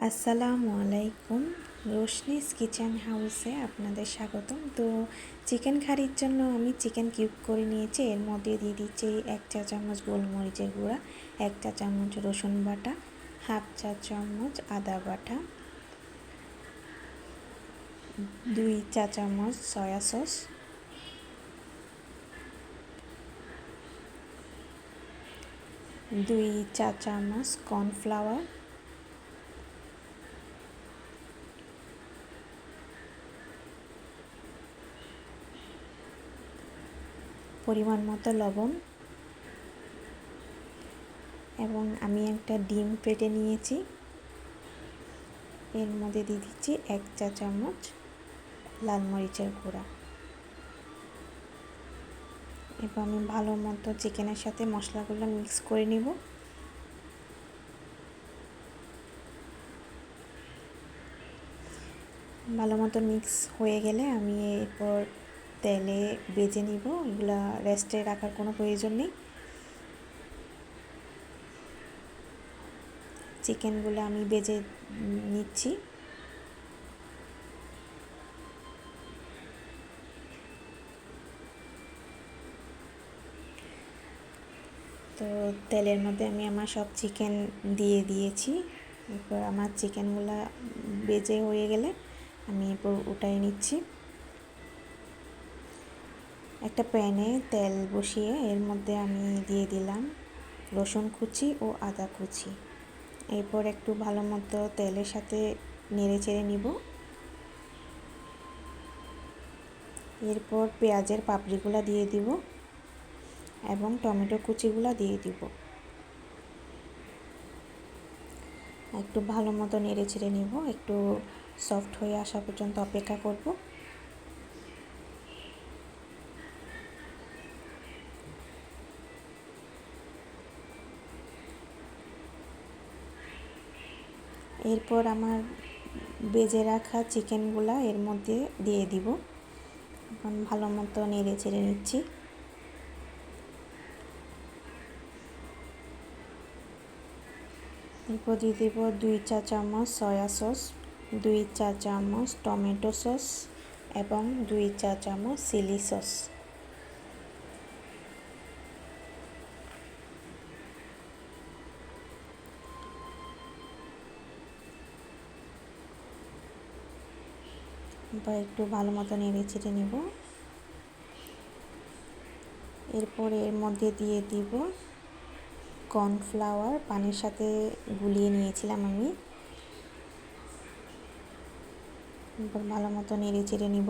আসসালামু আলাইকুম। রোশনিস কিচেন হাউসে আপনাদের স্বাগতম। তো চিকেন কারির জন্য আমি চিকেন কিউব করে নিয়েছি। এর মধ্যে দিয়ে দিচ্ছি 1 চা চামচ গোলমরিচের গুঁড়া, 1 চা চামচ রসুন বাটা, হাফ চা চামচ আদা বাটা, 2 চা চামচ সয়া সস, 2 চা চামচ কর্নফ্লাওয়ার, পরিমাণ মতো লবণ এবং আমি একটা ডিম ফেটে নিয়েছি। এর মধ্যে দিয়ে দিচ্ছি 1 চা চামচ লাল মরিচের গুঁড়া। এবার আমি ভালো মতো চিকেনের সাথে মশলাগুলো মিক্স করে নিব। ভালো মতো মিক্স হয়ে গেলে আমি এরপর তেলে ভেজে নিব। এগুলা রেস্টে রাখার কোনো প্রয়োজন নেই। চিকেনগুলো আমি ভেজে নিচ্ছি। তো তেলের মধ্যে আমি আমার সব চিকেন দিয়ে দিয়েছি। এরপর আমার চিকেনগুলো ভেজে হয়ে গেলে আমি এরপর উঠাই নিচ্ছি। একটা প্যানে তেল বসিয়ে এর মধ্যে আমি দিয়ে দিলাম রসুন কুচি ও আদা কুচি। এরপর একটু ভালো মতো তেলের সাথে নেড়ে চেড়ে নিব। এরপর পেঁয়াজের পাপড়িগুলো দিয়ে দিব এবং টমেটো কুচিগুলো দিয়ে দিব। একটু ভালো মতো নেড়ে চেড়ে নিব। একটু সফট হয়ে আসা পর্যন্ত অপেক্ষা করব। এরপর আমার ভেজে রাখা চিকেনগুলো এর মধ্যে দিয়ে দিব। এখন ভালো মতো নেড়ে চেড়ে নিচ্ছি। এরপর দিয়ে দেব 2 চা চামচ সয়া সস, 2 চা চামচ টমেটো সস এবং 2 চা চামচ চিলি সস। এবার একটু ভালো মতো নেড়ে চেড়ে নেব। এরপর এর মধ্যে দিয়ে দিব কর্নফ্লাওয়ার, পানির সাথে গুলিয়ে নিয়েছিলাম আমি। এরপর ভালো মতো নেড়ে চেড়ে নিব।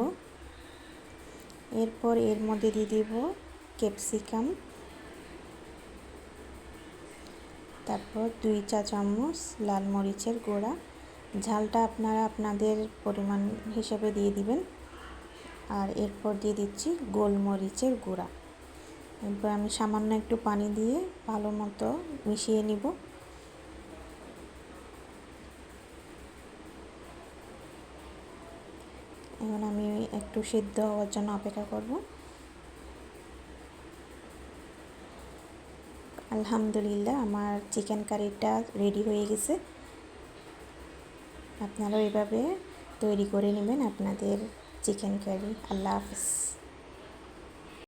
এরপর এর মধ্যে দিয়ে দিব ক্যাপসিকাম, তারপর 2 চা চামচ লাল মরিচের গুঁড়া। ঝালটা আপনারা আপনাদের পরিমাণ হিসেবে দিয়ে দিবেন। আর এরপর দিয়ে দিচ্ছি গোলমরিচের গুঁড়া। এরপর আমি সামান্য একটু পানি দিয়ে ভালো মতো মিশিয়ে নিব। এখন আমি একটু সিদ্ধ হওয়ার জন্য অপেক্ষা করব। আলহামদুলিল্লাহ, আমার চিকেন কারিটা রেডি হয়ে গেছে। আপনারাও এভাবে তৈরি করে নেবেন আপনাদের চিকেন কারি। আল্লাহ হাফেজ।